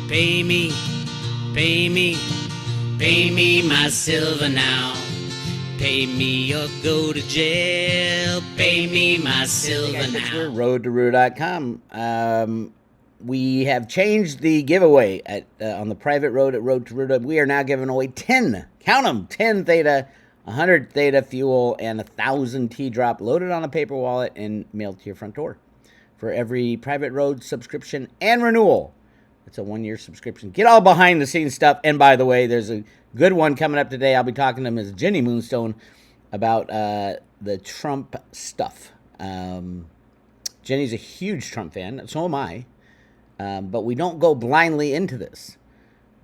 Pay me, pay me, pay me my silver now. Pay me or go to jail. Pay me my silver now. RoadToRoo.com. We have changed the giveaway on the private road at Road to Roo. We are now giving away 10, count them, 10 Theta, 100 Theta fuel, and 1,000 T-drop loaded on a paper wallet and mailed to your front door for every private road subscription and renewal. It's a 1-year subscription. Get all behind the scenes stuff. And by the way, there's a good one coming up today. I'll be talking to Ms. Jenny Moonstone about the Trump stuff. Jenny's a huge Trump fan. So am I. But we don't go blindly into this.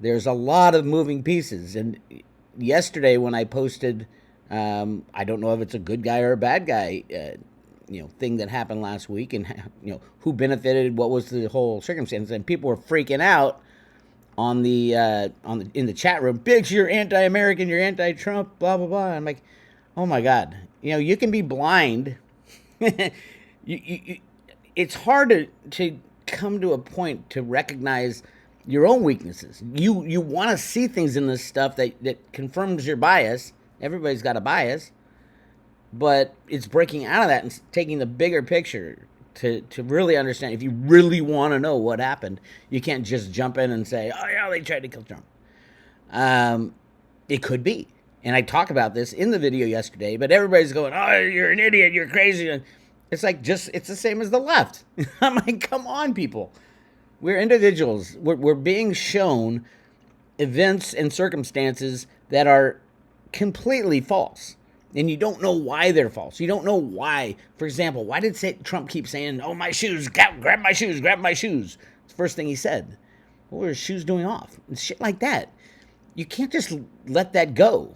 There's a lot of moving pieces. And yesterday when I posted, I don't know if it's a good guy or a bad guy, thing that happened last week, and who benefited, what was the whole circumstance, and people were freaking out in the chat room. Bix, you're anti-American, you're anti-Trump, blah blah blah. I'm like, oh my God, you can be blind. It's hard to come to a point to recognize your own weaknesses. You want to see things in this stuff that confirms your bias. Everybody's got a bias. But it's breaking out of that and taking the bigger picture to really understand. If you really want to know what happened, you can't just jump in and say, oh, yeah, they tried to kill Trump. It could be. And I talk about this in the video yesterday, but everybody's going, oh, you're an idiot, you're crazy. And it's like, it's the same as the left. I'm like, come on, people. We're individuals. We're being shown events and circumstances that are completely false. And you don't know why they're false. You don't know why. For example, why did Trump keep saying, oh, my shoes, grab my shoes, grab my shoes? It's the first thing he said. What were his shoes doing off? And shit like that. You can't just let that go.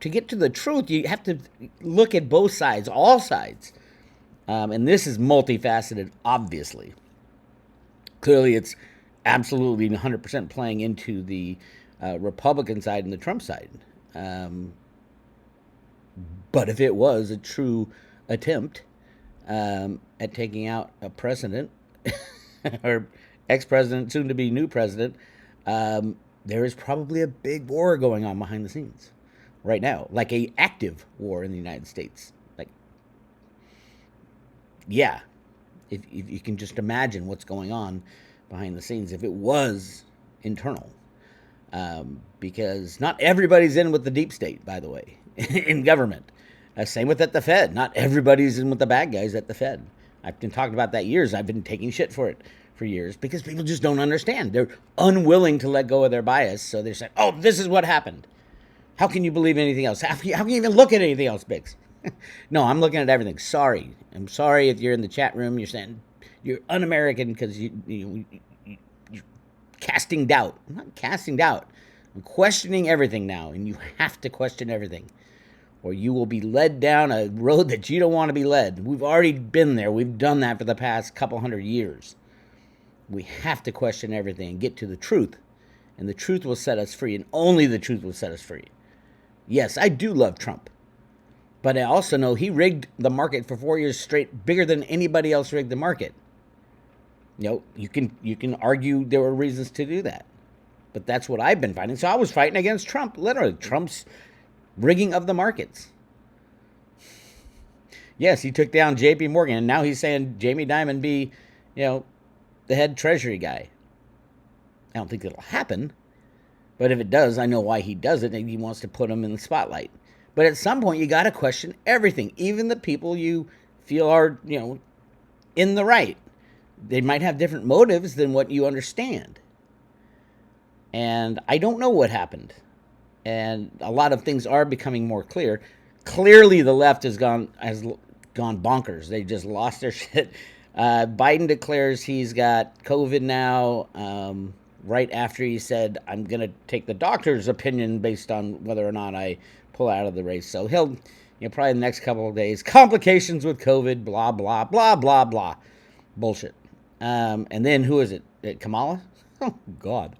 To get to the truth, you have to look at both sides, all sides. And this is multifaceted, obviously. Clearly, it's absolutely 100% playing into the Republican side and the Trump side. But if it was a true attempt at taking out a president or ex-president, soon to be new president, there is probably a big war going on behind the scenes right now, like a active war in the United States. Like, yeah, if you can just imagine what's going on behind the scenes, if it was internal, because not everybody's in with the deep state, by the way, in government. Same with at the Fed. Not everybody's in with the bad guys at the Fed. I've been talking about that years. I've been taking shit for it for years because people just don't understand. They're unwilling to let go of their bias. So they're saying, oh, this is what happened. How can you believe anything else? How can you even look at anything else, Bix? No, I'm looking at everything. Sorry. I'm sorry if you're in the chat room. You're saying you're un-American because you're casting doubt. I'm not casting doubt. I'm questioning everything now, and you have to question everything, or you will be led down a road that you don't want to be led. We've already been there. We've done that for the past couple hundred years. We have to question everything and get to the truth, and the truth will set us free, and only the truth will set us free. Yes, I do love Trump, but I also know he rigged the market for 4 years straight, bigger than anybody else rigged the market. You can argue there were reasons to do that. But that's what I've been fighting. So I was fighting against Trump, literally. Trump's rigging of the markets. Yes, he took down J.P. Morgan, and now he's saying Jamie Dimon be, the head treasury guy. I don't think it'll happen. But if it does, I know why he does it, and he wants to put him in the spotlight. But at some point, you got to question everything, even the people you feel are, in the right. They might have different motives than what you understand. And I don't know what happened. And a lot of things are becoming more clear. Clearly, the left has gone bonkers. They just lost their shit. Biden declares he's got COVID now, right after he said, I'm going to take the doctor's opinion based on whether or not I pull out of the race. So he'll, probably the next couple of days, complications with COVID, blah, blah, blah, blah, blah. Bullshit. And then who is it? Kamala? Oh, God.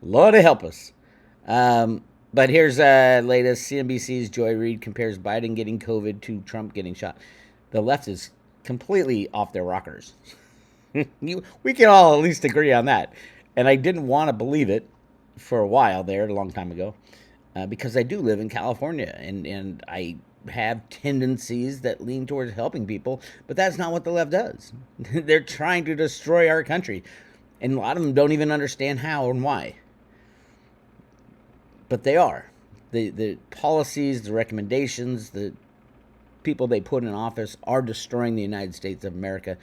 Lord help us. But here's latest. CNBC's Joy Reid compares Biden getting COVID to Trump getting shot. The left is completely off their rockers. We can all at least agree on that. And I didn't want to believe it for a while there, a long time ago, because I do live in California, and I have tendencies that lean towards helping people, but that's not what the left does. They're trying to destroy our country, and a lot of them don't even understand how and why. But they are. The policies, the recommendations, the people they put in office are destroying the United States of America,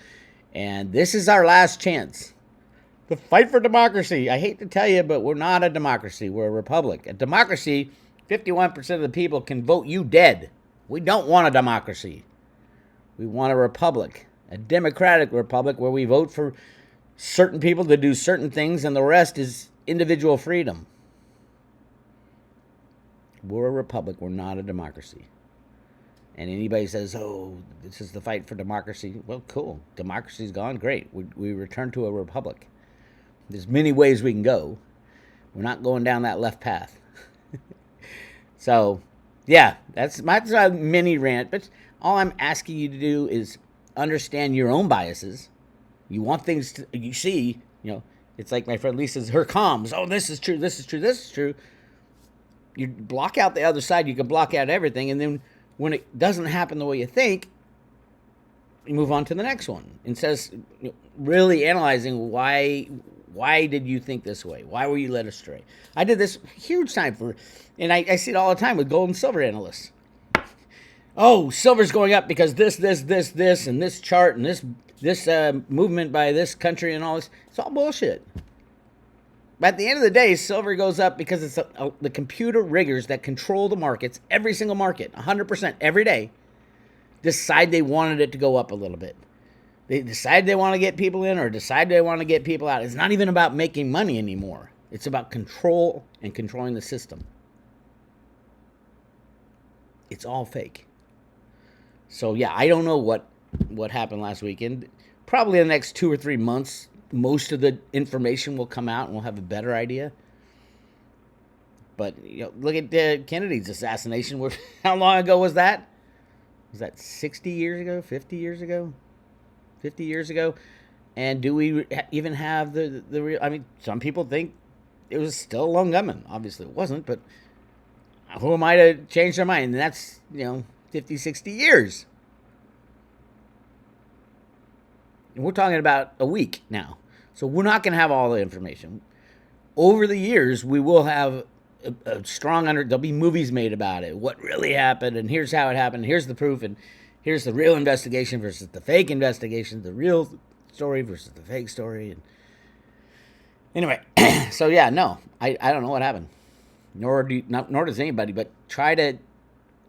and this is our last chance. The fight for democracy. I hate to tell you, but we're not a democracy. We're a republic. A democracy, 51% of the people can vote you dead. We don't want a democracy. We want a republic, a democratic republic where we vote for certain people to do certain things and the rest is individual freedom. We're a republic. We're not a democracy. And anybody says, oh, this is the fight for democracy. Well, cool. Democracy's gone. Great. We return to a republic. There's many ways we can go. We're not going down that left path. So, yeah, that's my mini rant. But all I'm asking you to do is understand your own biases. You want things to, you see, it's like my friend Lisa's, her comms. Oh, this is true, this is true, this is true. You block out the other side, you can block out everything. And then when it doesn't happen the way you think, you move on to the next one. Instead of really analyzing why did you think this way? Why were you led astray? I did this huge time and I see it all the time with gold and silver analysts. Oh, silver's going up because this, and this chart, and this movement by this country and all this. It's all bullshit. But at the end of the day, silver goes up because it's the computer riggers that control the markets, every single market, 100% every day, decide they wanted it to go up a little bit. They decide they want to get people in or decide they want to get people out. It's not even about making money anymore. It's about control and controlling the system. It's all fake. So, yeah, I don't know what happened last weekend. Probably in the next 2 or 3 months, most of the information will come out and we'll have a better idea. But, look at Kennedy's assassination. How long ago was that? Was that 60 years ago? 50 years ago? 50 years ago? And do we even have the real... I mean, some people think it was still a long gunman. Obviously it wasn't, but who am I to change their mind? And that's, 50, 60 years. And we're talking about a week now. So we're not going to have all the information. Over the years, we will have a strong there'll be movies made about it. What really happened, and here's how it happened. Here's the proof, and here's the real investigation versus the fake investigation, the real story versus the fake story. And anyway, so yeah, no, I don't know what happened. Nor does anybody, but try to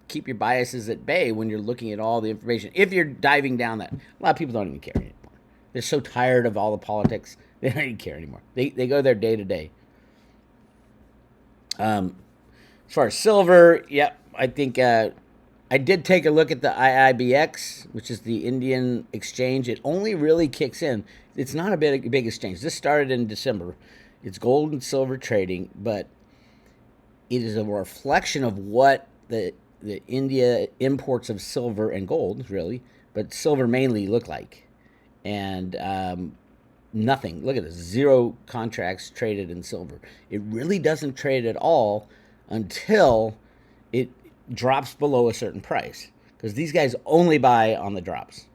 keep your biases at bay when you're looking at all the information. If you're diving down that, a lot of people don't even care anymore. They're so tired of all the politics, they don't even care anymore. They go there day to day. As far as silver, yeah, I think I did take a look at the IIBX, which is the Indian exchange. It only really kicks in. It's not a big exchange. This started in December. It's gold and silver trading, but it is a reflection of what the India imports of silver and gold, really, but silver mainly look like. And nothing. Look at this. 0 contracts traded in silver. It really doesn't trade at all until it drops below a certain price. Because these guys only buy on the drops.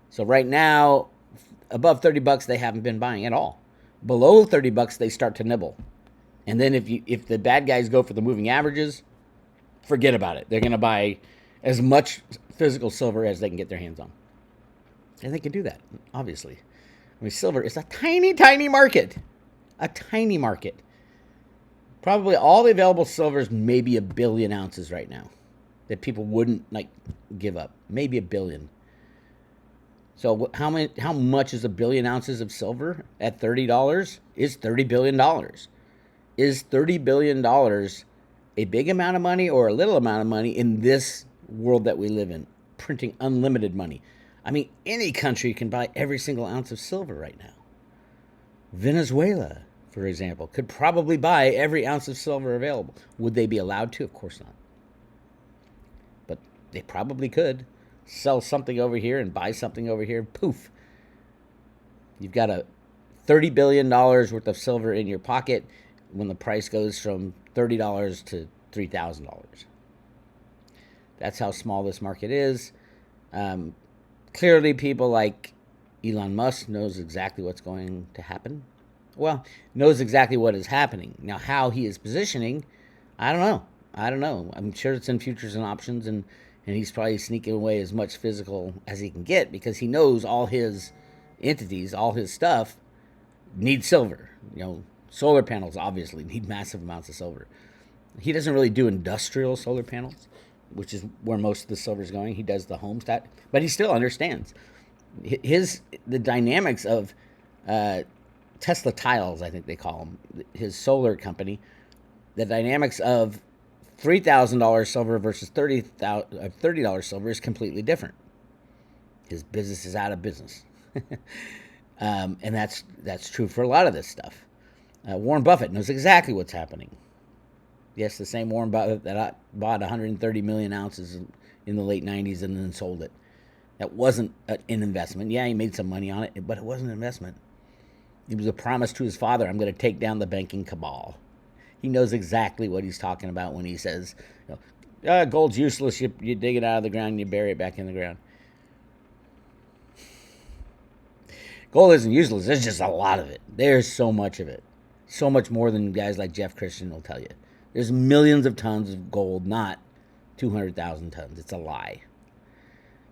So right now, above $30, they haven't been buying at all. Below $30, they start to nibble. And then if the bad guys go for the moving averages, forget about it. They're going to buy as much physical silver as they can get their hands on. And they can do that, obviously. I mean, silver is a tiny, tiny market. A tiny market. Probably all the available silver is maybe 1 billion ounces right now that people wouldn't give up. Maybe 1 billion. So how much is 1 billion ounces of silver at $30? Is $30 billion. Is $30 billion a big amount of money or a little amount of money in this world that we live in? Printing unlimited money. I mean, any country can buy every single ounce of silver right now. Venezuela, for example, could probably buy every ounce of silver available. Would they be allowed to? Of course not. But they probably could sell something over here and buy something over here. Poof. You've got a $30 billion worth of silver in your pocket when the price goes from $30 to $3,000. That's how small this market is. Clearly, people like Elon Musk knows exactly what's going to happen. Well, knows exactly what is happening. Now, how he is positioning, I don't know. I'm sure it's in futures and options, and he's probably sneaking away as much physical as he can get because he knows all his entities, all his stuff, need silver. Solar panels obviously need massive amounts of silver. He doesn't really do industrial solar panels, which is where most of the silver is going. He does the home stat, but he still understands the dynamics of Tesla Tiles, I think they call them, his solar company. The dynamics of $3,000 silver versus $30 silver is completely different. His business is out of business, and that's true for a lot of this stuff. Warren Buffett knows exactly what's happening. Yes, the same Warren Buffett that bought 130 million ounces in the late 90s and then sold it. That wasn't an investment. Yeah, he made some money on it, but it wasn't an investment. It was a promise to his father, I'm going to take down the banking cabal. He knows exactly what he's talking about when he says, gold's useless, you dig it out of the ground and you bury it back in the ground. Gold isn't useless, there's just a lot of it. There's so much of it. So much more than guys like Jeff Christian will tell you. There's millions of tons of gold, not 200,000 tons. It's a lie.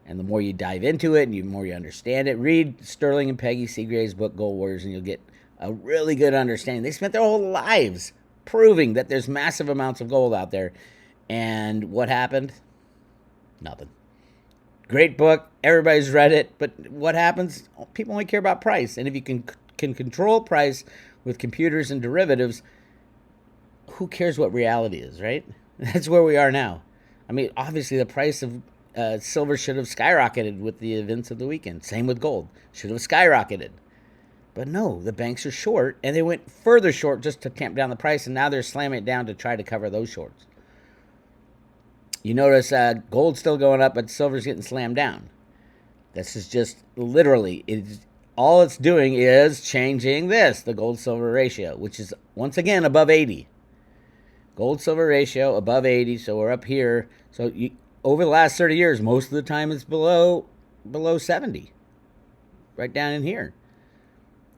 And the more you dive into it and the more you understand it, read Sterling and Peggy Seagrave's book, Gold Warriors, and you'll get a really good understanding. They spent their whole lives proving that there's massive amounts of gold out there. And what happened? Nothing. Great book. Everybody's read it. But what happens? People only care about price. And if you can control price with computers and derivatives, who cares what reality is, right? That's where we are now. I mean, obviously the price of silver should have skyrocketed with the events of the weekend. Same with gold. Should have skyrocketed. But no, the banks are short, and they went further short just to tamp down the price, and now they're slamming it down to try to cover those shorts. You notice gold's still going up, but silver's getting slammed down. This is just literally, all it's doing is changing the gold-silver ratio, which is, once again, above 80. Gold-silver ratio above 80, so we're up here. So over the last 30 years, most of the time it's below 70, right down in here.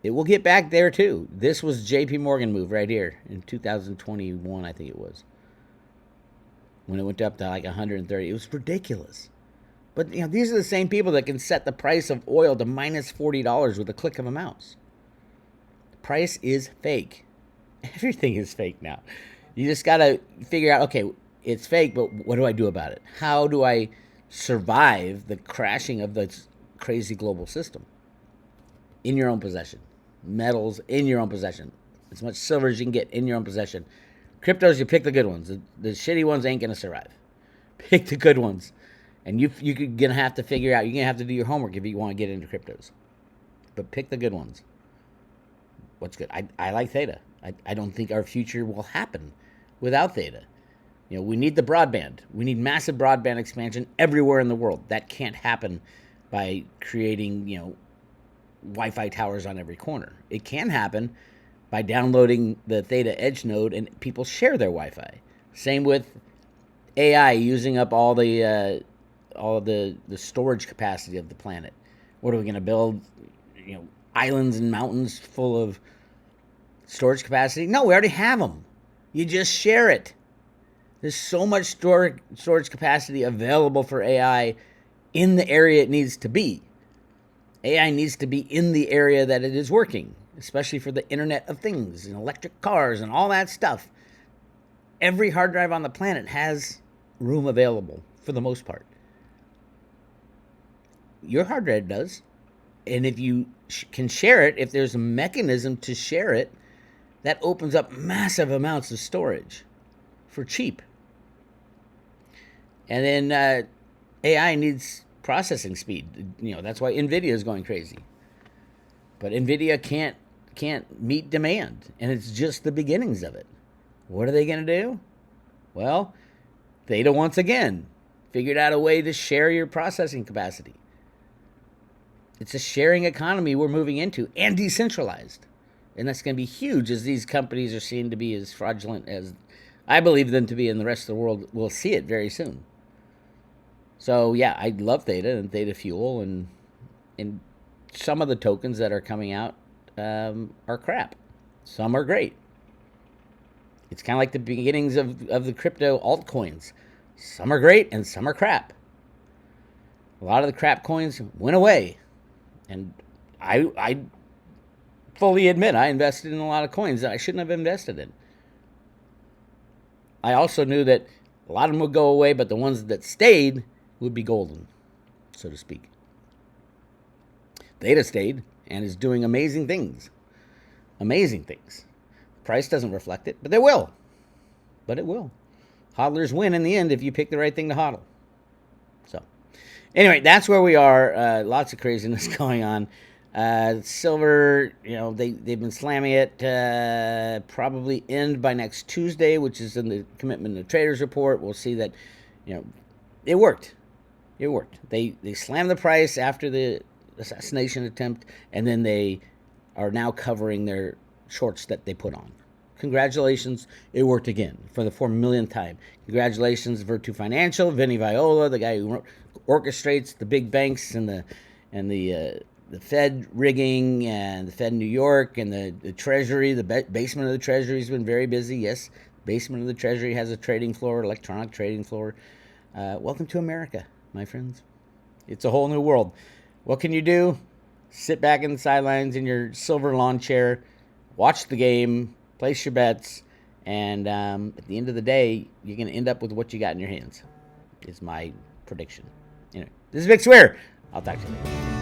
It will get back there too. This was JP Morgan move right here in 2021, I think it was, when it went up to like 130. It was ridiculous. But these are the same people that can set the price of oil to minus $40 with a click of a mouse. The price is fake. Everything is fake now. You just got to figure out, okay, it's fake, but what do I do about it? How do I survive the crashing of the crazy global system? In your own possession. Metals in your own possession. As much silver as you can get in your own possession. Cryptos, you pick the good ones. The shitty ones ain't going to survive. Pick the good ones. And you're going to have to figure out, you're going to have to do your homework if you want to get into cryptos. But pick the good ones. What's good? I like Theta. I don't think our future will happen without Theta. We need the broadband. We need massive broadband expansion everywhere in the world. That can't happen by creating, Wi-Fi towers on every corner. It can happen by downloading the Theta Edge node and people share their Wi-Fi. Same with AI using up all the storage capacity of the planet. What are we going to build? Islands and mountains full of storage capacity? No, we already have them. You just share it. There's so much storage capacity available for AI in the area it needs to be. AI needs to be in the area that it is working, especially for the Internet of Things and electric cars and all that stuff. Every hard drive on the planet has room available for the most part. Your hard drive does. And if you can share it, if there's a mechanism to share it, that opens up massive amounts of storage for cheap. And then AI needs processing speed. That's why NVIDIA is going crazy. But NVIDIA can't meet demand, and it's just the beginnings of it. What are they going to do? Well, Theta once again figured out a way to share your processing capacity. It's a sharing economy we're moving into, and decentralized. And that's going to be huge, as these companies are seen to be as fraudulent as I believe them to be, and the rest of the world will see it very soon. So yeah, I love Theta and Theta Fuel, and some of the tokens that are coming out are crap. Some are great. It's kind of like the beginnings of the crypto altcoins. Some are great and some are crap. A lot of the crap coins went away. And I fully admit I invested in a lot of coins that I shouldn't have invested in. I also knew that a lot of them would go away, but the ones that stayed would be golden, so to speak. Theta stayed and is doing amazing things. Amazing things. The price doesn't reflect it, but they will. But it will. Hodlers win in the end if you pick the right thing to hodl. So, anyway, that's where we are. Lots of craziness going on. Silver, they've been slamming it. Probably end by next Tuesday, which is in the commitment of traders report. We'll see that, it worked. It worked. They slammed the price after the assassination attempt, and then they are now covering their shorts that they put on. Congratulations, it worked again for the 4 millionth time. Congratulations, Virtu Financial, Vinny Viola, the guy who orchestrates the big banks and the Fed rigging and the Fed in New York and the Treasury. The basement of the Treasury has been very busy. Yes, basement of the Treasury has a trading floor, electronic trading floor. Welcome to America, my friends. It's a whole new world. What can you do? Sit back in the sidelines in your silver lawn chair, watch the game, place your bets, and at the end of the day, you're going to end up with what you got in your hands, is my prediction. Anyway, this is Bix Weir. I'll talk to you later.